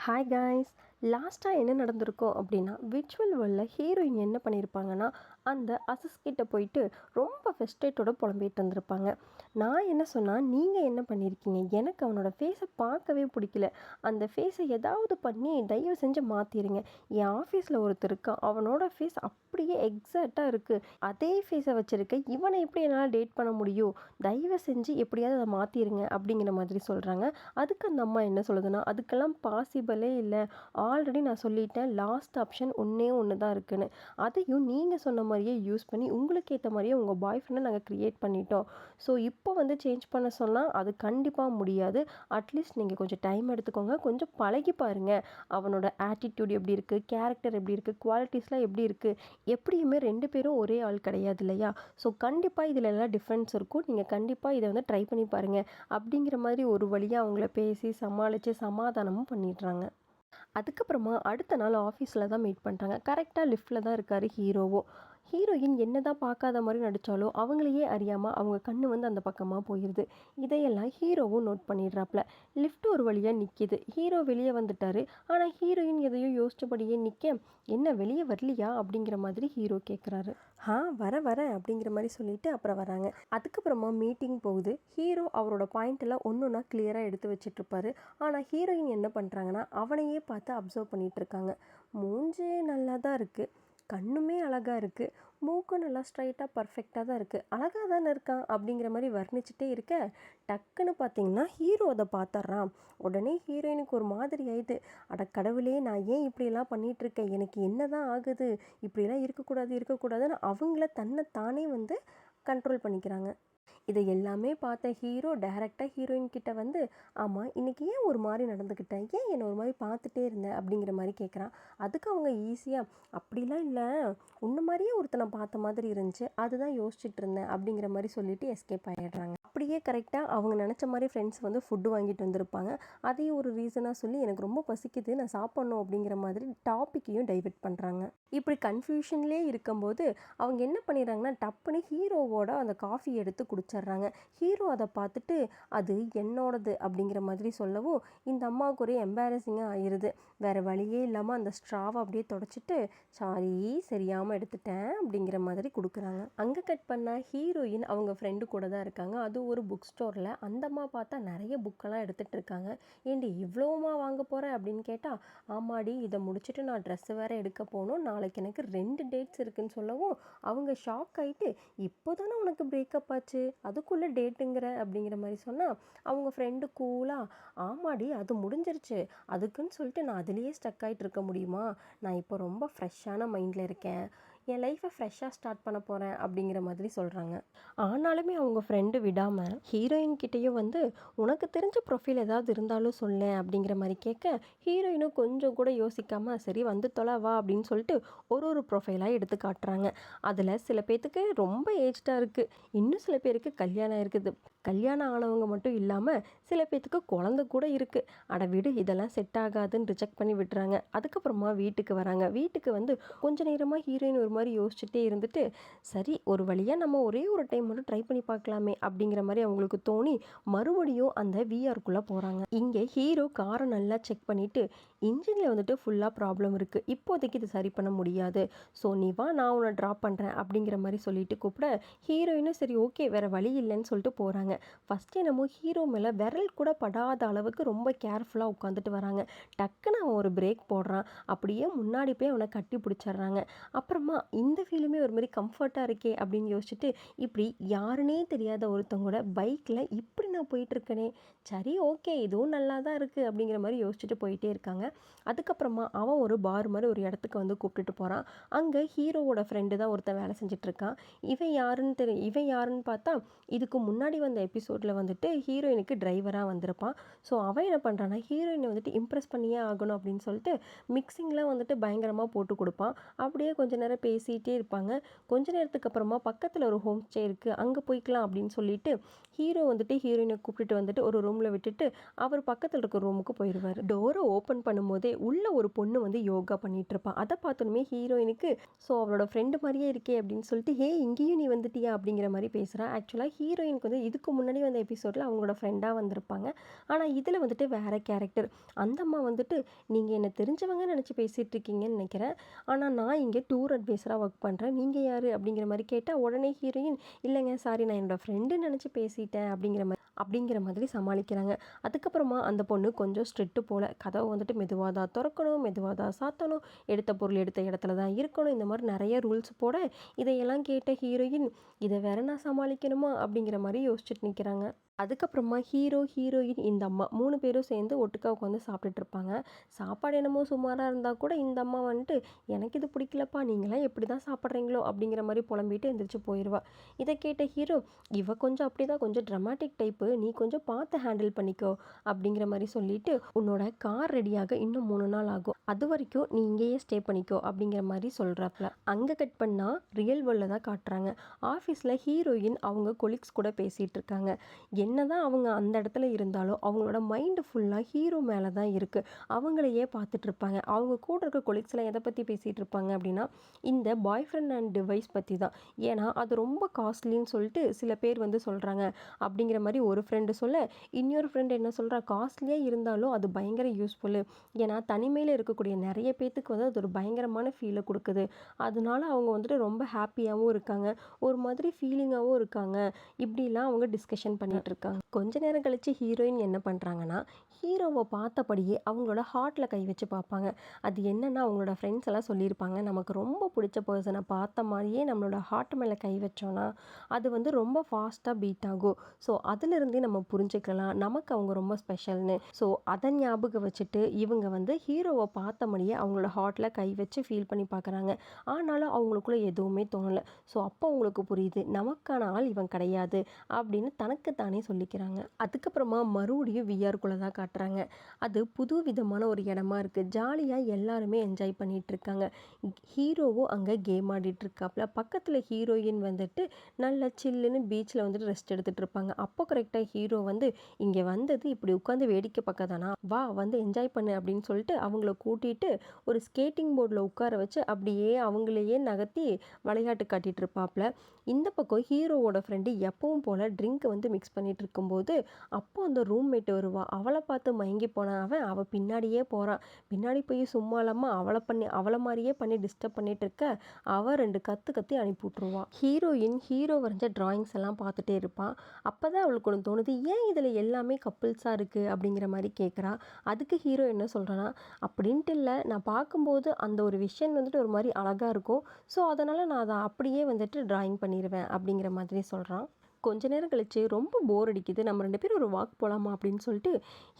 Hi guys. லாஸ்ட்டாக என்ன நடந்திருக்கோம் அப்படின்னா, விர்ச்சுவல் வேர்ல்டில் ஹீரோயின் என்ன பண்ணியிருப்பாங்கன்னா, அந்த கிட்ட போயிட்டு ரொம்ப ஃபெஸ்ட்ரேட்டோட புலம்பிகிட்டு இருந்திருப்பாங்க. நான் என்ன சொன்னால், நீங்கள் என்ன பண்ணியிருக்கீங்க, எனக்கு அவனோட ஃபேஸை பார்க்கவே பிடிக்கல, அந்த ஃபேஸை ஏதாவது பண்ணி தயவு செஞ்சு மாற்றிடுங்க. என் ஆஃபீஸில் ஒருத்தர் இருக்கான், அவனோட ஃபேஸ் அப்படியே எக்ஸாக்டாக இருக்குது, அதே ஃபேஸை வச்சுருக்க இவனை எப்படி என்னால் டேட் பண்ண முடியும், தயவு செஞ்சு எப்படியாவது அதை மாற்றிடுங்க அப்படிங்கிற மாதிரி சொல்கிறாங்க. அதுக்கு அந்த அம்மா என்ன சொல்லுதுன்னா, அதுக்கெல்லாம் பாசிபிளே இல்லை, ஆல்ரெடி நான் சொல்லிட்டேன், லாஸ்ட் ஆப்ஷன் ஒன்றே ஒன்று தான் இருக்குன்னு. அதையும் நீங்கள் சொன்ன மாதிரியே யூஸ் பண்ணி உங்களுக்கு ஏற்ற மாதிரியே உங்கள் பாய் ஃப்ரெண்டை நாங்கள் க்ரியேட் பண்ணிட்டோம். ஸோ இப்போ வந்து சேஞ்ச் பண்ண சொன்னால் அது கண்டிப்பாக முடியாது. அட்லீஸ்ட் நீங்கள் கொஞ்சம் டைம் எடுத்துக்கோங்க, கொஞ்சம் பழகி பாருங்கள், அவனோட ஆட்டிடியூட் எப்படி இருக்குது, கேரக்டர் எப்படி இருக்குது, குவாலிட்டிஸ்லாம் எப்படி இருக்குது. எப்படியுமே 2 பேரும் ஒரே ஆள் கிடையாது இல்லையா? ஸோ கண்டிப்பாக இதில் எல்லாம் டிஃப்ரென்ஸ் இருக்கும். நீங்கள் கண்டிப்பாக இதை வந்து ட்ரை பண்ணி பாருங்கள் அப்படிங்கிற மாதிரி ஒரு வழியாக அவங்கள பேசி சமாளித்து சமாதானமும் பண்ணிடுறாங்க. அதுக்கப்புறமா அடுத்த நாள் ஆஃபீஸில் தான் மீட் பண்ணுறாங்க. கரெக்டாக லிஃப்ட்டில் தான் இருக்கார் ஹீரோவும். ஹீரோயின் என்ன தான் பார்க்காத மாதிரி நடித்தாலும் அவங்களையே அறியாமல் அவங்க கண்ணு வந்து அந்த பக்கமாக போயிடுது. இதையெல்லாம் ஹீரோவும் நோட் பண்ணிடுறாப்புல. லிஃப்ட் ஒரு வழியாக நிற்கிது. ஹீரோ வெளியே வந்துட்டார். ஆனால் ஹீரோயின் எதையோ யோசிச்சபடியே நிற்க, என்ன வெளியே வரலையா அப்படிங்கிற மாதிரி ஹீரோ கேட்குறாரு. வரேன் அப்படிங்கிற மாதிரி சொல்லிட்டு அப்புறம் வராங்க. அதுக்கப்புறமா மீட்டிங் போகுது. ஹீரோ அவரோட பாயிண்டெல்லாம் ஒன்றுனா கிளியராக எடுத்து வச்சிட்ருப்பாரு. ஆனால் ஹீரோயின் என்ன பண்ணுறாங்கன்னா, அவனையே பார்த்து அப்சர்வ் பண்ணிகிட்ருக்காங்க. மூஞ்சி நல்லா தான் இருக்குது, கண்ணுமே அழகாக இருக்குது, மூக்கும் நல்லா ஸ்ட்ரைட்டாக பர்ஃபெக்டாக தான் இருக்குது, அழகாக தானே இருக்கான் அப்படிங்கிற மாதிரி வர்ணிச்சிட்டே இருக்க, டக்குன்னு பார்த்தீங்கன்னா ஹீரோ அதை பார்த்துட்றான். உடனே ஹீரோயினுக்கு ஒரு மாதிரி ஆயிடுது. அட கடவுளே, நான் ஏன் இப்படியெல்லாம் பண்ணிகிட்ருக்கேன், எனக்கு என்ன தான் ஆகுது, இப்படிலாம் இருக்கக்கூடாதுன்னு அவங்கள தன்னை தானே வந்து கண்ட்ரோல் பண்ணிக்கிறாங்க. இதை எல்லாமே பார்த்த ஹீரோ டைரெக்டாக ஹீரோயின் கிட்ட வந்து, ஆமாம் இன்றைக்கி ஏன் ஒரு மாதிரி நடந்துக்கிட்டேன், ஏன் என்னை ஒரு மாதிரி பார்த்துட்டே இருந்தேன் அப்படிங்கிற மாதிரி கேட்குறான். அதுக்கு அவங்க ஈஸியாக, அப்படிலாம் இல்லை, உன்ன மாதிரியே ஒருத்தனை பார்த்த மாதிரி இருந்துச்சு, அதுதான் யோசிச்சுட்டு இருந்தேன் அப்படிங்கிற மாதிரி சொல்லிட்டு எஸ்கேப் ஆகிடுறாங்க. அப்படியே கரெக்டாக அவங்க நினச்ச மாதிரி ஃப்ரெண்ட்ஸ் வந்து ஃபுட்டு வாங்கிட்டு வந்திருப்பாங்க. அதையும் ஒரு ரீசனாக சொல்லி, எனக்கு ரொம்ப பசிக்குது, நான் சாப்பிட்ணும் அப்படிங்கிற மாதிரி டாப்பிக்கையும் டைவெர்ட் பண்ணுறாங்க. இப்படி கன்ஃபியூஷன்லேயே இருக்கும்போது அவங்க என்ன பண்ணிடுறாங்கன்னா, டப்புன்னு ஹீரோவோட அந்த காஃபி எடுத்து குடிச்சிட்றாங்க. ஹீரோ அதை பார்த்துட்டு, அது என்னோடது அப்படிங்கிற மாதிரி சொல்லவும் இந்த அம்மாவுக்கு ஒரே எம்பாரசிங்காக ஆயிடுது. வேறு வழியே இல்லாமல் அந்த ஸ்ட்ராவை அப்படியே தொடச்சிட்டு, சாரி சரியாமல் எடுத்துட்டேன் அப்படிங்கிற மாதிரி கொடுக்குறாங்க. அங்கே கட் பண்ணால் ஹீரோயின் அவங்க ஃப்ரெண்டு கூட தான் இருக்காங்க. அது ஒரு புக் ஸ்டோரில். அந்த அம்மா பார்த்தா நிறைய புக்கெல்லாம் எடுத்துகிட்டு இருக்காங்க. ஏண்டி இவ்வளோமா வாங்க போகிறேன் அப்படின்னு கேட்டால், ஆமாடி, இதை முடிச்சுட்டு நான் ட்ரெஸ்ஸு வேறு எடுக்க போகணும், நாளைக்கு எனக்கு 2 டேட்ஸ் இருக்குன்னு சொல்லவும் அவங்க ஷாக் ஆகிட்டு, இப்போ தானே உனக்கு பிரேக்கப் ஆச்சு, அதுக்குள்ளே டேட்டுங்கிற அப்படிங்கிற மாதிரி சொன்னால் அவங்க ஃப்ரெண்டு கூலாக, ஆமாடி அது முடிஞ்சிருச்சு, அதுக்குன்னு சொல்லிட்டு நான் அதுலேயே ஸ்டக் ஆகிட்டு இருக்க முடியுமா, நான் இப்போ ரொம்ப ஃப்ரெஷ்ஷான மைண்டில் இருக்கேன், என் லைஃப்பை ஃப்ரெஷ்ஷாக ஸ்டார்ட் பண்ண போகிறேன் அப்படிங்கிற மாதிரி சொல்கிறாங்க. ஆனாலுமே அவங்க ஃப்ரெண்டு விடாமல் ஹீரோயின் கிட்டேயும் வந்து, உனக்கு தெரிஞ்ச ப்ரொஃபைல் ஏதாவது இருந்தாலும் சொல்லேன் அப்படிங்கிற மாதிரி கேட்க, ஹீரோயினும் கொஞ்சம் கூட யோசிக்காமல், சரி வந்து தொலைவா அப்படின்னு சொல்லிட்டு ஒரு ப்ரொஃபைலாக எடுத்து காட்டுறாங்க. அதில் சில பேர்த்துக்கு ரொம்ப ஏஜ்டாக இருக்குது, இன்னும் சில பேருக்கு கல்யாணம் இருக்குது, கல்யாணம் ஆனவங்க மட்டும் இல்லாமல் சில பேர்த்துக்கு குழந்தை கூட இருக்குது. அட விடு, இதெல்லாம் செட் ஆகாதுன்னு ரிஜெக்ட் பண்ணி விட்டுறாங்க. அதுக்கப்புறமா வீட்டுக்கு வராங்க. வீட்டுக்கு வந்து கொஞ்ச நேரமாக ஹீரோயின் ஒரு மாதிரி யோசிச்சுட்டே இருந்துட்டு, சரி ஒரு வழியாக நம்ம ஒரே ஒரு டைம் மட்டும் ட்ரை பண்ணி பார்க்கலாமே அப்படிங்கிற மாதிரி அவங்களுக்கு தோணி மறுபடியும் அந்த விஆர்க்குள்ளே போகிறாங்க. இங்கே ஹீரோ காரை நல்லா செக் பண்ணிவிட்டு, இன்ஜினில் வந்துட்டு ஃபுல்லாக ப்ராப்ளம் இருக்குது, இப்போதைக்கு இது சரி பண்ண முடியாது, ஸோ நீ வா நான் உன்னை ட்ராப் பண்ணுறேன் அப்படிங்கிற மாதிரி சொல்லிட்டு கூப்பிட, ஹீரோயினும் சரி ஓகே வேறு வழி இல்லைன்னு சொல்லிட்டு போகிறாங்க. ஃபஸ்ட்டு என்னமோ ஹீரோ மேலே விரல் கூட படாத அளவுக்கு ரொம்ப கேர்ஃபுல்லாக உட்காந்துட்டு வராங்க. டக்குன்னு அவன் ஒரு பிரேக் போடுறான். அப்படியே முன்னாடி போய் அவனை கட்டி பிடிச்சிட்றாங்க. அப்புறமா இந்த ஃபீலுமே ஒரு மாதிரி கம்ஃபர்ட்டாக இருக்கே அப்படின்னு யோசிச்சுட்டு, இப்படி யாருன்னே தெரியாத ஒருத்தவங்களோட பைக்கில் இப்படி நான் போயிட்டுருக்கேனே, சரி ஓகே இதுவும் நல்லா தான் இருக்குது அப்படிங்கிற மாதிரி யோசிச்சுட்டு போயிட்டே இருக்காங்க. அதுக்கப்புறமா அவன் ஒரு பார் மாதிரி ஒரு இடத்துக்கு வந்து கூப்பிட்டுட்டு போகிறான். அங்கே ஹீரோவோட ஃப்ரெண்டு தான் ஒருத்தன் வேலை செஞ்சிட்ருக்கான். இவன் யாருன்னு பார்த்தா, இதுக்கு முன்னாடி வந்த எபிசோடில் வந்துட்டு ஹீரோயினுக்கு டிரைவராக வந்திருப்பான். ஸோ அவன் என்ன பண்ணுறான்னா, ஹீரோயினை வந்துட்டு இம்ப்ரெஸ் பண்ணியே ஆகணும் அப்படின்னு சொல்லிட்டு மிக்சிங்லாம் வந்துட்டு பயங்கரமாக போட்டு கொடுப்பான். அப்படியே கொஞ்ச நேரம் பேசிகிட்டே இருப்பாங்க. கொஞ்ச நேரத்துக்கு அப்புறமா பக்கத்தில் ஒரு ஹோம் ஸ்டே இருக்குது, அங்கே போய்க்கலாம் அப்படின்னு சொல்லிட்டு ஹீரோ வந்துட்டு ஹீரோயினை கூப்பிட்டுட்டு வந்துட்டு ஒரு ரூமில் விட்டுட்டு அவர் பக்கத்தில் இருக்க ரூமுக்கு போயிடுவார். டோரை ஓப்பன் பண்ணும்போதே உள்ள ஒரு பொண்ணு வந்து யோகா பண்ணிட்டு இருப்பான். அதை பார்த்தோன்னே ஹீரோயினுக்கு ஸோ அவளோட ஃப்ரெண்டு மாதிரியே இருக்கே அப்படின்னு சொல்லிட்டு ஹே இங்கேயும் நீ வந்துட்டியா அப்படிங்கிற மாதிரி பேசுகிறான். ஆக்சுவலாக ஹீரோயினுக்கு வந்து இதுக்கு முன்னாடி வந்த எபிசோடில் அவங்களோட ஃப்ரெண்டாக வந்திருப்பாங்க. ஆனால் இதில் வந்துட்டு வேறு கேரக்டர். அந்த அம்மா வந்துட்டு நீங்கள் என்னை தெரிஞ்சவங்க நினச்சி பேசிகிட்டு இருக்கீங்கன்னு நினைக்கிறேன், ஆனால் நான் இங்கே டூர் அட்வைஸராக ஒர்க் பண்ணுறேன், நீங்கள் யார் அப்படிங்கிற மாதிரி கேட்டால் உடனே ஹீரோயின் இல்லைங்க சாரி நான் என்னோடய ஃப்ரெண்டு நினச்சி பேசிட்டேன் அப்படிங்கிற மாதிரி சமாளிக்கிறாங்க. அதுக்கப்புறமா அந்த பொண்ணு கொஞ்சம் ஸ்ட்ரிக்ட்டு போல் கதவை வந்துட்டு மெதுவாக தான் திறக்கணும், மெதுவாக தான் சாத்தணும், எடுத்த பொருள் எடுத்த இடத்துல தான் இருக்கணும், இந்த மாதிரி நிறைய ரூல்ஸ் போட இதையெல்லாம் கேட்ட ஹீரோயின் இதை வேற நான் சமாளிக்கணுமா அப்படிங்கிற மாதிரி யோசிச்சுட்டு நிற்கிறாங்க. அதுக்கப்புறமா ஹீரோ ஹீரோயின் இந்த அம்மா 3 பேரும் சேர்ந்து ஒட்டுக்கா உட்காந்து சாப்பிட்டுட்டு இருப்பாங்க. சாப்பாடு என்னமோ சுமாராக இருந்தால் கூட இந்த அம்மா வந்துட்டு எனக்கு இது பிடிக்கலப்பா, நீங்களாம் எப்படி தான் சாப்பிட்றீங்களோ அப்படிங்கிற மாதிரி புலம்பிட்டு எந்திரிச்சு போயிடுவா. இதை கேட்ட ஹீரோ இவ கொஞ்சம் அப்படி தான் கொஞ்சம் ட்ரமாட்டிக் டைப்பு, நீ கொஞ்சம் பார்த்து ஹேண்டில் பண்ணிக்கோ அப்படிங்கிற மாதிரி சொல்லிட்டு உன்னோட கார் ரெடியாக இன்னும் 3 நாள் ஆகும், அது வரைக்கும் நீ இங்கேயே ஸ்டே பண்ணிக்கோ அப்படிங்கிற மாதிரி சொல்கிறாப்புல. அங்கே கட் பண்ணால் ரியல் வேர்ல்டில் தான் காட்டுறாங்க. ஆஃபீஸில் ஹீரோயின் அவங்க கொலீக்ஸ் கூட பேசிகிட்டு இருக்காங்க. என்னதான் அவங்க அந்த இடத்துல இருந்தாலும் அவங்களோட மைண்டு ஃபுல்லாக ஹீரோ மேலே தான் இருக்குது. அவங்களையே பார்த்துட்டு இருப்பாங்க. அவங்க கூட இருக்க கொலீக்ஸ்லாம் எதை பற்றி பேசிகிட்டு இருப்பாங்க அப்படின்னா இந்த பாய் ஃப்ரெண்ட் அண்ட் டிவைஸ் பற்றி தான். ஏன்னா அது ரொம்ப காஸ்ட்லின்னு சொல்லிட்டு சில பேர் வந்து சொல்கிறாங்க அப்படிங்கிற மாதிரி ஒரு ஃப்ரெண்டு சொல்ல, இன்னொரு ஃப்ரெண்டு என்ன சொல்கிறா காஸ்ட்லியாக இருந்தாலும் அது பயங்கர யூஸ்ஃபுல்லு. ஏன்னா தனிமையில் இருக்கக்கூடிய நிறைய பேத்துக்கு வந்து அது ஒரு பயங்கரமான ஃபீலை கொடுக்குது. அதனால அவங்க வந்துட்டு ரொம்ப ஹாப்பியாகவும் இருக்காங்க, ஒரு மாதிரி ஃபீலிங்காகவும் இருக்காங்க. இப்படிலாம் அவங்க டிஸ்கஷன் பண்ணிட்டு இருக்காங்க. கொஞ்ச நேரம் கழிச்சு ஹீரோயின் என்ன பண்ணுறாங்கன்னா ஹீரோவை பார்த்தபடியே அவங்களோட ஹார்ட்டில் கை வச்சு பார்ப்பாங்க. அது என்னன்னா அவங்களோட ஃப்ரெண்ட்ஸ் எல்லாம் சொல்லியிருப்பாங்க நமக்கு ரொம்ப பிடிச்ச பர்சனை பார்த்த மாதிரியே நம்மளோட ஹார்ட் மேலே கை வச்சோன்னா அது வந்து ரொம்ப ஃபாஸ்ட்டாக பீட் ஆகும். ஸோ அதிலிருந்தே நம்ம புரிஞ்சுக்கலாம் நமக்கு அவங்க ரொம்ப ஸ்பெஷல்னு. ஸோ அதை ஞாபகம் வச்சுட்டு இவங்க வந்து ஹீரோவை பார்த்த மாதிரியே அவங்களோட ஹார்ட்டில் கை வச்சு ஃபீல் பண்ணி பார்க்குறாங்க. ஆனாலும் அவங்களுக்குள்ள எதுவுமே தோணலை. ஸோ அப்போ அவங்களுக்கு புரியுது நமக்கான ஆள் இவன் கிடையாது அப்படின்னு தனக்கு தானே சொல்லிக்கிறாங்க. அதுக்கப்புறமா மறுபடியும் விஆர்க்குள்ளே தான் காட்டுறாங்க. அது புது விதமான ஒரு இடமா இருக்குது. ஜாலியாக எல்லாருமே என்ஜாய் பண்ணிகிட்டு இருக்காங்க. ஹீரோவும் அங்கே கேம் ஆடிட்டு இருக்காப்புல. பக்கத்தில் ஹீரோயின் வந்துட்டு நல்லா சில்லுன்னு பீச்சில் வந்துட்டு ரெஸ்ட் எடுத்துகிட்டு இருப்பாங்க. அப்போ கரெக்டாக ஹீரோ வந்து இங்கே வந்தது இப்படி உட்காந்து வேடிக்கை பார்க்க தானா, வா வந்து என்ஜாய் பண்ணு அப்படின்னு சொல்லிட்டு அவங்கள கூட்டிகிட்டு ஒரு ஸ்கேட்டிங் போர்டில் உட்கார வச்சு அப்படியே அவங்களையே நகர்த்தி விளையாட்டு காட்டிகிட்டு இருப்பாப்புல. இந்த பக்கம் ஹீரோவோட ஃப்ரெண்டு எப்பவும் போல் ட்ரிங்க்கை வந்து மிக்ஸ் பண்ணிகிட்டு இருக்கும்போது அப்போ அந்த ரூம்மேட் வருவா. அவளை பார்த்து மயங்கி போன அவள் பின்னாடியே போகிறான். பின்னாடி போய் சும்மா இல்லாமல் அவளை மாதிரியே பண்ணி டிஸ்டர்ப் பண்ணிட்டு இருக்க அவள் 2 கத்தி அனுப்பி விட்ருவான். ஹீரோயின் ஹீரோ வரைஞ்ச டிராயிங்ஸ் எல்லாம் பார்த்துட்டே இருப்பான். அப்போ தான் அவளுக்கு ஒன்று தோணுது, ஏன் இதில் எல்லாமே கப்புள்ஸாக இருக்குது அப்படிங்கிற மாதிரி கேட்குறா. அதுக்கு ஹீரோ என்ன சொல்கிறான்னா அப்படின்ட்டு இல்லை, நான் பார்க்கும்போது அந்த ஒரு விஷயம் வந்துட்டு ஒரு மாதிரி அழகாக இருக்கும், ஸோ அதனால் நான் அதை அப்படியே வந்துட்டு டிராயிங் பண்ணிடுவேன் அப்படிங்கிற மாதிரி சொல்கிறான். கொஞ்ச நேரம் கழிச்சு ரொம்ப போர் அடிக்குது, நம்ம 2 பேரும் ஒரு வாக் போகலாமா அப்படின்னு சொல்லிட்டு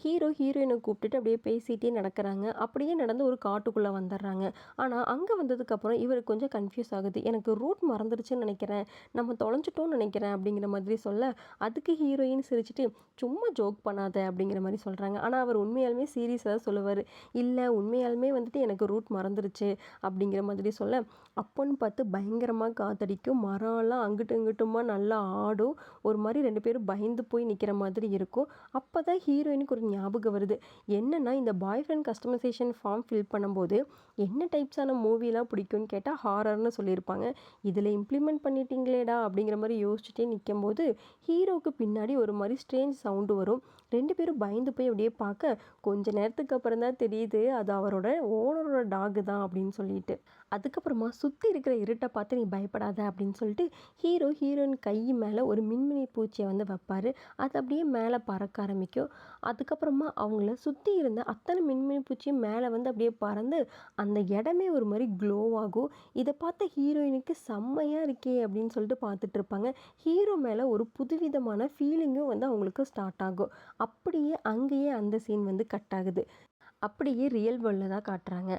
ஹீரோ ஹீரோயினை கூப்பிட்டுட்டு அப்படியே பேசிகிட்டே நடக்கிறாங்க. அப்படியே நடந்து ஒரு காட்டுக்குள்ளே வந்துடுறாங்க. ஆனால் அங்கே வந்ததுக்கப்புறம் இவருக்கு கொஞ்சம் கன்ஃபியூஸ் ஆகுது. எனக்கு ரூட் மறந்துடுச்சுன்னு நினைக்கிறேன், நம்ம தொலைஞ்சிட்டோன்னு நினைக்கிறேன் அப்படிங்கிற மாதிரி சொல்ல, அதுக்கு ஹீரோயின் சிரிச்சிட்டு சும்மா ஜோக் பண்ணாத அப்படிங்கிற மாதிரி சொல்கிறாங்க. ஆனால் அவர் உண்மையாலுமே சீரியஸாக தான் சொல்லுவார், இல்லை உண்மையாலுமே வந்துட்டு எனக்கு ரூட் மறந்துடுச்சு அப்படிங்கிற மாதிரி சொல்ல, அப்போன்னு பார்த்து பயங்கரமாக காத்தடிக்கும், மரம்லாம் அங்கிட்டு இங்கிட்டுமா நல்லா ஆடும். ஒரு மாதிரி 2 பேரும் பயந்து போய் நிற்கிற மாதிரி இருக்கும். அப்போ தான் ஹீரோயினுக்கு ஒரு ஞாபகம் வருது. என்னென்னா இந்த பாய் ஃப்ரெண்ட் கஸ்டமைசேஷன் ஃபார்ம் ஃபில் பண்ணும்போது என்ன டைப்ஸான மூவிலாம் பிடிக்கும்னு கேட்டால் ஹாரர்னு சொல்லியிருப்பாங்க. இதில் இம்ப்ளிமெண்ட் பண்ணிட்டீங்களேடா அப்படிங்கிற மாதிரி யோசிச்சுட்டே நிற்கும்போது ஹீரோவுக்கு பின்னாடி ஒரு மாதிரி ஸ்ட்ரேஞ்ச் சவுண்டு வரும். 2 பேரும் பயந்து போய் அப்படியே பார்க்க கொஞ்ச நேரத்துக்கு அப்புறம் தான் தெரியுது அது அவரோட ஓனரோட டாகு தான் அப்படின்னு சொல்லிட்டு. அதுக்கப்புறமா சுற்றி இருக்கிற இருட்டை பார்த்து நீ பயப்படாத அப்படின்னு சொல்லிட்டு ஹீரோ ஹீரோயின் கை மேலே ஒரு மின்மினி பூச்சியை வந்து வைப்பார். அது அப்படியே மேலே பறக்க ஆரம்பிக்கும். அதுக்கப்புறமா அவங்கள சுற்றி இருந்த அத்தனை மின்மினி பூச்சியும் மேலே வந்து அப்படியே பறந்து அந்த இடமே ஒரு மாதிரி க்ளோ ஆகும். இதை பார்த்த ஹீரோயினுக்கு செம்மையாக இருக்கே அப்படின்னு சொல்லிட்டு பார்த்துட்டு இருப்பாங்க. ஹீரோ மேலே ஒரு புதுவிதமான ஃபீலிங்கும் வந்து அவங்களுக்கு ஸ்டார்ட் ஆகும். அப்படியே அங்கேயே அந்த சீன் வந்து கட் ஆகுது. அப்படியே ரியல் வேர்ல்டில் தான் காட்டுறாங்க.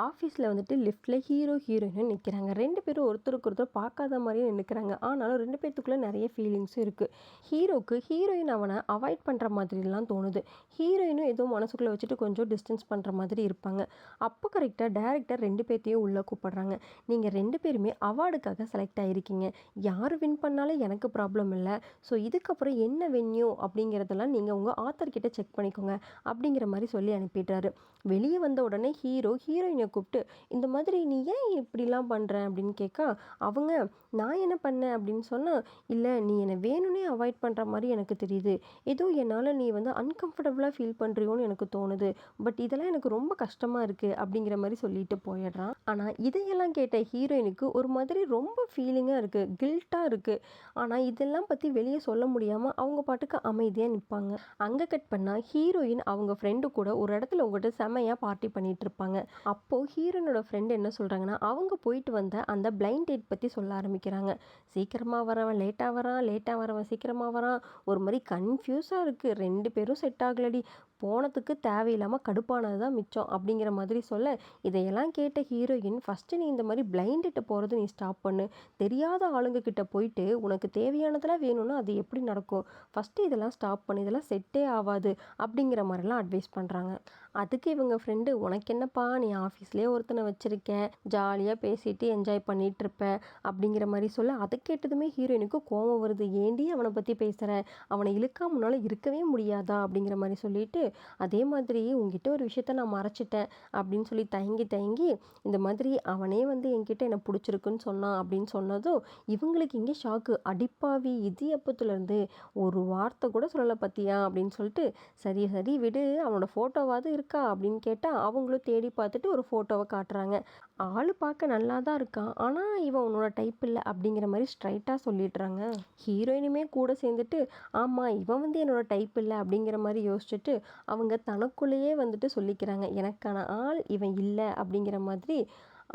ஆஃபீஸில் வந்துட்டு லிஃப்ட்டில் ஹீரோ ஹீரோயினும் நிற்கிறாங்க. 2 பேரும் ஒருத்தருக்கு ஒருத்தர் பார்க்காத மாதிரியே நிற்கிறாங்க. ஆனாலும் 2 பேத்துக்குள்ளே நிறைய ஃபீலிங்ஸும் இருக்குது. ஹீரோக்கு ஹீரோயின் அவனை அவாய்ட் பண்ணுற மாதிரிலாம் தோணுது. ஹீரோயினும் ஏதோ மனசுக்குள்ளே வச்சுட்டு கொஞ்சம் டிஸ்டன்ஸ் பண்ணுற மாதிரி இருப்பாங்க. அப்போ கரெக்டாக டேரக்டர் 2 பேர்த்தையும் உள்ளே கூப்பிடுறாங்க. நீங்கள் 2 பேருமே அவார்டுக்காக செலக்ட் ஆகிருக்கீங்க. யார் வின் பண்ணாலும் எனக்கு ப்ராப்ளம் இல்லை. ஸோ இதுக்கப்புறம் என்ன வென்யூ அப்படிங்கிறதெல்லாம் நீங்கள் உங்கள் ஆத்தர்கிட்ட செக் பண்ணிக்கோங்க அப்படிங்கிற மாதிரி சொல்லி அனுப்பிடுறாரு. வெளியே வந்த உடனே ஹீரோயினை கூப்பிட்டு இந்த மாதிரி நீ ஏன் இப்படிலாம் பண்ணுற அப்படின்னு கேட்க, அவங்க நான் என்ன பண்ணேன் அப்படின்னு சொன்னால், இல்லை நீ என்னை வேணும்னே அவாய்ட் பண்ணுற மாதிரி எனக்கு தெரியுது. ஏதோ என்னால் நீ வந்து அன்கம்ஃபர்டபுளாக ஃபீல் பண்ணுறியோன்னு எனக்கு தோணுது. பட் இதெல்லாம் எனக்கு ரொம்ப கஷ்டமாக இருக்குது அப்படிங்கிற மாதிரி சொல்லிட்டு போயிடுறான். ஆனால் இதையெல்லாம் கேட்ட ஹீரோயினுக்கு ஒரு மாதிரி ரொம்ப ஃபீலிங்காக இருக்குது, கில்ட்டாக இருக்குது. ஆனால் இதெல்லாம் பற்றி வெளியே சொல்ல முடியாமல் அவங்க பாட்டுக்கு அமைதியாக நிற்பாங்க. அங்கே கட் பண்ணால் ஹீரோயின் அவங்க ஃப்ரெண்டு கூட ஒரு இடத்துல உங்கள்கிட்ட செமையாக பார்ட்டி பண்ணிகிட்டு இருப்பாங்க. அப்போது ஹீரோயினோட ஃப்ரெண்டு என்ன சொல்கிறாங்கன்னா, அவங்க போயிட்டு வந்த அந்த பிளைண்ட் டேட் பற்றி சொல்ல ஆரம்பிக்கிறாங்க. சீக்கிரமாக வரவன் லேட்டாக வரான், லேட்டாக வரவன் சீக்கிரமாக வரான். ஒரு மாதிரி கன்ஃபியூஸாக இருக்குது. 2 பேரும் செட் ஆகலடி. போனதுக்கு தேவையில்லாமல் கடுப்பானது தான் மிச்சம் அப்படிங்கிற மாதிரி சொல்ல, இதையெல்லாம் கேட்ட ஹீரோயின், ஃபஸ்ட்டு நீ இந்த மாதிரி பிளைண்டிட்ட போகிறது நீ ஸ்டாப் பண்ணு. தெரியாத ஆளுங்க கிட்ட போயிட்டு உனக்கு தேவையானதெல்லாம் வேணும்னா அது எப்படி நடக்கும்? ஃபஸ்ட்டு இதெல்லாம் ஸ்டாப் பண்ணு, இதெல்லாம் செட்டே ஆகாது அப்படிங்கிற மாதிரிலாம் அட்வைஸ் பண்ணுறாங்க. அதுக்கு இவங்க ஃப்ரெண்டு, உனக்கு என்னப்பா நீ ஆஃபீஸ்லேயே ஒருத்தனை வச்சுருக்க, ஜாலியாக பேசிட்டு என்ஜாய் பண்ணிகிட்டு இருப்ப அப்படிங்கிற மாதிரி சொல்ல, அதை கேட்டதுமே ஹீரோயினுக்கு கோவம் வருது. ஏண்டி அவனை பற்றி பேசுகிற, அவனை இழுக்காம முன்னால் இருக்கவே முடியாதா அப்படிங்கிற மாதிரி சொல்லிட்டு, அதே மாதிரி உங்ககிட்ட ஒரு விஷயத்த நான் மறைச்சிட்டேன் அப்படின்னு சொல்லி தயங்கி இந்த மாதிரி அவனே வந்து என்கிட்ட என்னை பிடிச்சிருக்குன்னு சொன்னான் அப்படின்னு சொன்னதும் இவங்களுக்கு இங்கே ஷாக்கு. அடிப்பாவி, இது எப்பத்துலேருந்து ஒரு வார்த்தை கூட சொல்லலை பற்றியா அப்படின்னு சொல்லிட்டு, சரி சரி விடு, அவனோட ஃபோட்டோவாவது இருக்கா அப்படின்னு கேட்டால் அவங்களும் தேடி பார்த்துட்டு ஒரு ஃபோட்டோவை காட்டுறாங்க. ஆள் பார்க்க நல்லா தான் இருக்கான், ஆனால் இவன் உன்னோட டைப் இல்லை அப்படிங்கிற மாதிரி ஸ்ட்ரைட்டாக சொல்லிடுறாங்க. ஹீரோயினுமே கூட சேர்ந்துட்டு, ஆமாம் இவன் வந்து என்னோட டைப் இல்லை அப்படிங்கிற மாதிரி யோசிச்சுட்டு அவங்க தனக்குள்ளேயே வந்துட்டு சொல்லிக்கிறாங்க, எனக்கான ஆள் இவன் இல்லை அப்படிங்கிற மாதிரி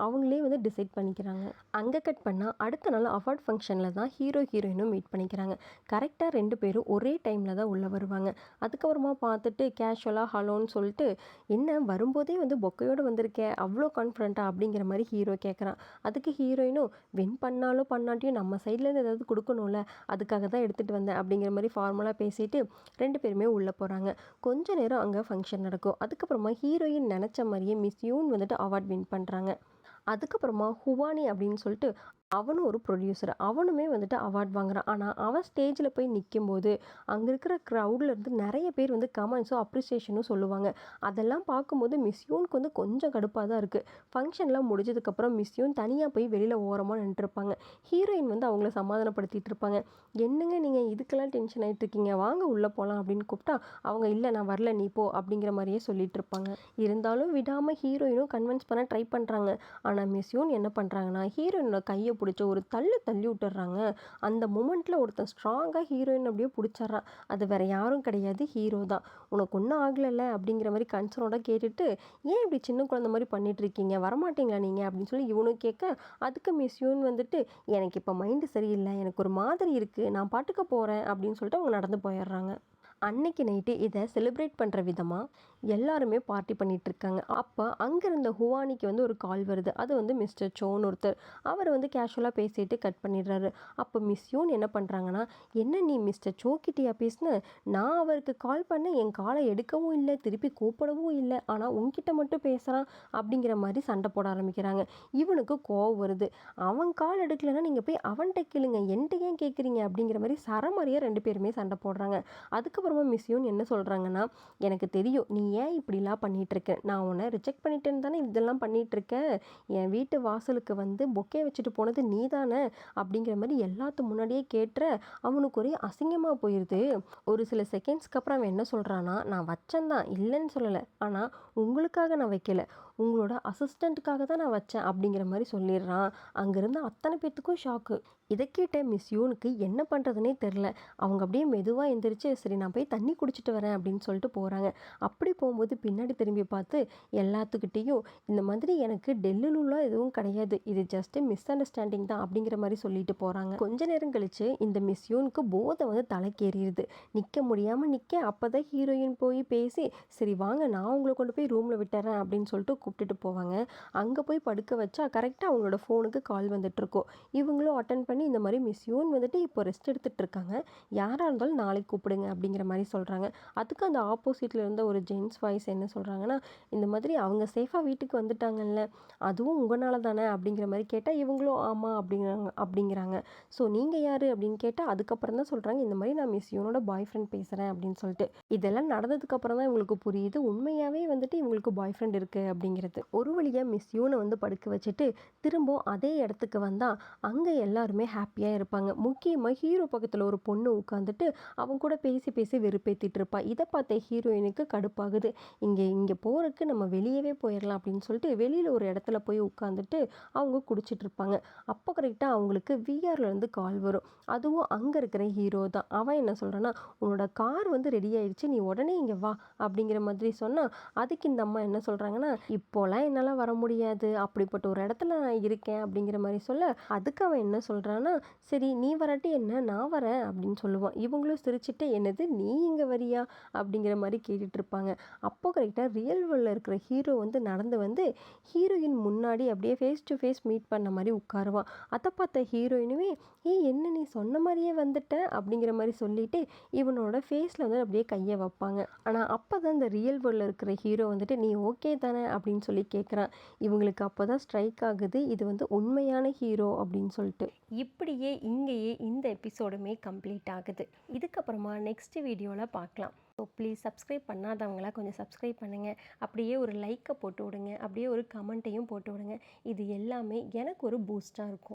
அவங்களே வந்து டிசைட் பண்ணிக்கிறாங்க. அங்கே கட் பண்ணால் அடுத்த நாள் அவார்ட் ஃபங்க்ஷனில் தான் ஹீரோயினும் மீட் பண்ணிக்கிறாங்க. கரெக்டாக 2 பேரும் ஒரே டைமில் தான் உள்ளே வருவாங்க. அதுக்கப்புறமா பார்த்துட்டு கேஷுவலாக ஹலோன்னு சொல்லிட்டு, என்ன வரும்போதே வந்து பொக்கையோடு வந்திருக்கேன் அவ்வளோ கான்ஃபிடண்ட்டாக அப்படிங்கிற மாதிரி ஹீரோ கேட்குறான். அதுக்கு ஹீரோயினும், வின் பண்ணாலும் பண்ணாட்டியும் நம்ம சைட்லேருந்து ஏதாவது கொடுக்கணும்ல, அதுக்காக தான் எடுத்துகிட்டு வந்தேன் அப்படிங்கிற மாதிரி ஃபார்மலாக பேசிட்டு 2 பேருமே உள்ளே போகிறாங்க. கொஞ்ச நேரம் அங்கே ஃபங்க்ஷன் நடக்கும். அதுக்கப்புறமா ஹீரோயின் நினச்ச மாதிரியே மிஸ் யூன் வந்துட்டு அவார்ட் வின் பண்ணுறாங்க. அதுக்கப்புறமா ஹுவானி அப்படின்னு சொல்லிட்டு அவனும் ஒரு ப்ரொடியூசர், அவனுமே வந்துட்டு அவார்ட் வாங்குறான். ஆனால் அவன் ஸ்டேஜில் போய் நிற்கும்போது அங்கே இருக்கிற க்ரௌட்லேருந்து நிறைய பேர் வந்து கமெண்ட்ஸும் அப்ரிசியேஷனும் சொல்லுவாங்க. அதெல்லாம் பார்க்கும்போது மிஸ் யூனுக்கு வந்து கொஞ்சம் கடுப்பாக தான் இருக்குது. ஃபங்க்ஷன்லாம் முடிஞ்சதுக்கப்புறம் மிஸ் யூன் தனியாக போய் வெளியில் ஓரமாக நின்றுருப்பாங்க. ஹீரோயின் வந்து அவங்கள சமாதானப்படுத்திட்டு இருப்பாங்க. என்னங்க நீங்கள் இதுக்கெல்லாம் டென்ஷன் ஆகிட்டு இருக்கீங்க, வாங்க உள்ளே போகலாம் அப்படின்னு கூப்பிட்டா அவங்க, இல்லை நான் வரல நீ போ அப்படிங்கிற மாதிரியே சொல்லிட்டு இருப்பாங்க. இருந்தாலும் விடாமல் ஹீரோயினும் கன்வின்ஸ் பண்ண ட்ரை பண்ணுறாங்க. ஆனால் மிஸ் யூன் என்ன பண்ணுறாங்கன்னா, ஹீரோயினோட கையை பிடிச்ச ஒரு தள்ளி விட்டுறாங்க. அந்த மூமெண்ட்டில் ஒருத்தன் ஸ்ட்ராங்காக ஹீரோயின் அப்படியே பிடிச்சிட்றான். அது வேற யாரும் கிடையாது, ஹீரோ தான். உனக்கு ஒன்றும் ஆகலைல்ல அப்படிங்கிற மாதிரி கன்சர்னோட கேட்டுட்டு, ஏன் இப்படி சின்ன குழந்தை மாதிரி பண்ணிட்டு இருக்கீங்க, வரமாட்டீங்களா நீங்கள் அப்படின்னு சொல்லி இவனும் கேட்க, அதுக்கு மிஸ் யூன் வந்துட்டு, எனக்கு இப்போ மைண்டு சரியில்லை, எனக்கு ஒரு மாதிரி இருக்குது, நான் பாட்டுக்க போகிறேன் அப்படின்னு சொல்லிட்டு அவங்க நடந்து போயிடுறாங்க. அன்னைக்கு நைட்டு இதை செலிப்ரேட் பண்ணுற விதமாக எல்லாருமே பார்ட்டி பண்ணிகிட்ருக்காங்க. அப்போ அங்கே இருந்த ஹுவானிக்கு வந்து ஒரு கால் வருது. அது வந்து மிஸ்டர் சோன்னு ஒருத்தர். அவர் வந்து கேஷுவலாக பேசிட்டு கட் பண்ணிடுறாரு. அப்போ மிஸ் யூன் என்ன பண்ணுறாங்கன்னா, என்ன நீ மிஸ்டர் சோ கிட்டேயா பேசின, நான் அவருக்கு கால் பண்ண என் காலை எடுக்கவும் இல்லை, திருப்பி கூப்பிடவும் இல்லை, ஆனால் உன்கிட்ட மட்டும் பேசுகிறான் அப்படிங்கிற மாதிரி சண்டை போட ஆரம்பிக்கிறாங்க. இவனுக்கு கோவம் வருது. அவன் கால் எடுக்கலைன்னா நீங்கள் போய் அவன்கிட்ட கேளுங்க, என்கிட்ட ஏன் கேட்குறீங்க அப்படிங்கிற மாதிரி சரமாரியாக 2 பேருமே சண்டை போடுறாங்க. அதுக்கப்புறமா மிஸ் யூன் என்ன சொல்கிறாங்கன்னா, எனக்கு தெரியும் நீ ஏன் இப்படிலாம் பண்ணிகிட்ருக்க, நான் உன்னை ரிஜெக்ட் பண்ணிட்டேன்னு தானே இதெல்லாம் பண்ணிகிட்ருக்கேன், என் வீட்டு வாசலுக்கு வந்து பொக்கே வச்சுட்டு போனது நீ தானே அப்படிங்கிற மாதிரி எல்லாத்து முன்னாடியே கேட்டுற அவனுக்கு ஒரே அசிங்கமாக போயிடுது. ஒரு சில செகண்ட்ஸ்க்கு அப்புறம் அவன் என்ன சொல்கிறான்னா, நான் வச்சேன்தான் இல்லைன்னு சொல்லலை, ஆனால் உங்களுக்காக நான் வைக்கல, உங்களோட அசிஸ்டண்ட்டுக்காக தான் நான் வச்சேன் அப்படிங்கிற மாதிரி சொல்லிடுறான். அங்கேருந்து அத்தனை பேர்த்துக்கும் ஷாக்கு. இதை கேட்ட மிஸ் யூனுக்கு என்ன பண்ணுறதுனே தெரில. அவங்க அப்படியே மெதுவாக எந்திரிச்சு, சரி நான் போய் தண்ணி குடிச்சிட்டு வரேன் அப்படின்னு சொல்லிட்டு போகிறாங்க. அப்படி போகும்போது பின்னாடி திரும்பி பார்த்து எல்லாத்துக்கிட்டேயும் இந்த மாதிரி எனக்கு டெல்லிலலாம் எதுவும் கிடையாது, இது ஜஸ்ட்டு மிஸ் அண்டர்ஸ்டாண்டிங் தான் அப்படிங்கிற மாதிரி சொல்லிட்டு போகிறாங்க. கொஞ்ச நேரம் கழித்து இந்த மிஸ் யூனுக்கு போதை வந்து தலைக்கேறிடுது. நிற்க முடியாமல் நிற்க, அப்போ தான் ஹீரோயின் போய் பேசி, சரி வாங்க நான் உங்களை கொண்டு போய் ரூமில் விட்டுறேன் அப்படின்னு சொல்லிட்டு கூப்பிட்டுட்டு போவாங்க. அங்கே போய் படுக்க வச்சா கரெக்டாக அவங்களோட ஃபோனுக்கு கால் வந்துட்டுருக்கும். இவங்களும் அட்டென்ட் பண்ணி இந்த மாதிரி மிஸ் யூன் வந்துட்டு இப்போ ரெஸ்ட் எடுத்துகிட்டு இருக்காங்க, யாராக இருந்தாலும் நாளைக்கு கூப்பிடுங்க அப்படிங்கிற மாதிரி சொல்கிறாங்க. அதுக்கு அந்த ஆப்போசிட்டில் இருந்த ஒரு ஜென்ஸ் வாய்ஸ் என்ன சொல்கிறாங்கன்னா, இந்த மாதிரி அவங்க சேஃபாக வீட்டுக்கு வந்துட்டாங்கல்ல, அதுவும் உங்களால தானே அப்படிங்கிற மாதிரி கேட்டால் இவங்களும் ஆமாம் அப்படிங்கிறாங்க. ஸோ நீங்கள் யார் அப்படின்னு கேட்டால் அதுக்கப்புறம் தான் சொல்கிறாங்க, இந்த மாதிரி நான் மிஸ் யூனோட பாய் ஃப்ரெண்ட் பேசுகிறேன் அப்படின்னு சொல்லிட்டு. இதெல்லாம் நடந்ததுக்கப்புறம் தான் இவங்களுக்கு புரியுது உண்மையாகவே வந்துட்டு இவங்களுக்கு பாய் ஃப்ரெண்ட் இருக்குது அப்படிங்கிறது. ஒரு வழியாக மிஸ் யூனை வந்து படுக்க வச்சுட்டு திரும்ப அதே இடத்துக்கு வந்தால் அங்கே எல்லாருமே ஹாப்பியாக இருப்பாங்க. முக்கியமாக ஹீரோ பக்கத்தில் ஒரு பொண்ணு உட்காந்துட்டு அவங்க கூட பேசி பேசி வெறுப்பேற்றிட்டு இருப்பா. இதை பார்த்த ஹீரோயினுக்கு கடுப்பாகுது. இங்கே போகிறதுக்கு நம்ம வெளியவே போயிடலாம் அப்படின்னு சொல்லிட்டு வெளியில் ஒரு இடத்துல போய் உட்காந்துட்டு அவங்க குடிச்சிட்டு இருப்பாங்க. அப்போ கரெக்டாக அவங்களுக்கு விஆர்லேருந்து கால் வரும். அதுவும் அங்கே இருக்கிற ஹீரோ தான். அவன் என்ன சொல்கிறான்னா, உன்னோட கார் வந்து ரெடி ஆயிடுச்சு, நீ உடனே இங்கே வா அப்படிங்கிற மாதிரி சொன்னால் அதுக்கு இந்த அம்மா என்ன சொல்கிறாங்கன்னா, இப்போலாம் என்னால் வர முடியாது, அப்படிப்பட்ட ஒரு இடத்துல நான் இருக்கேன் அப்படிங்கிற மாதிரி சொல்ல, அதுக்கு அவன் என்ன சொல்கிறான்னா, சரி நீ வராட்டி என்ன, நான் வரேன் அப்படின்னு சொல்லுவான். இவங்களும் சிரிச்சுட்டு என்னது நீ இங்கே வரியா அப்படிங்கிற மாதிரி கேட்டுட்டு இருப்பாங்க. அப்போ கரெக்டாக ரியல் வேர்ல்டில் இருக்கிற ஹீரோ வந்து நடந்து வந்து ஹீரோயின் முன்னாடி அப்படியே ஃபேஸ் டு ஃபேஸ் மீட் பண்ண மாதிரி உட்காருவான். அதை பார்த்த ஹீரோயினுமே, ஏய் என்ன நீ சொன்ன மாதிரியே வந்துட்ட அப்படிங்கிற மாதிரி சொல்லிட்டு இவனோட ஃபேஸில் வந்து அப்படியே கையை வைப்பாங்க. ஆனால் அப்போ தான் இந்த ரியல் வேர்ல்டில் இருக்கிற ஹீரோ வந்துட்டு நீ ஓகே தானே அப்படின்னு சொல்லி கேட்குறான். இவங்களுக்கு அப்போ தான் ஸ்ட்ரைக் ஆகுது, இது வந்து உண்மையான ஹீரோ அப்படின்னு சொல்லிட்டு. இப்படியே இங்கேயே இந்த எபிசோடுமே கம்ப்ளீட் ஆகுது. இதுக்கப்புறமா நெக்ஸ்ட் வீடியோவில் பார்க்கலாம். ஸோ ப்ளீஸ் சப்ஸ்கிரைப் பண்ணாதவங்களாம் கொஞ்சம் சப்ஸ்கிரைப் பண்ணுங்கள். அப்படியே ஒரு லைக்கை போட்டு விடுங்க, அப்படியே ஒரு கமெண்ட்டையும் போட்டு விடுங்க. இது எல்லாமே எனக்கு ஒரு பூஸ்ட்டாக இருக்கும்.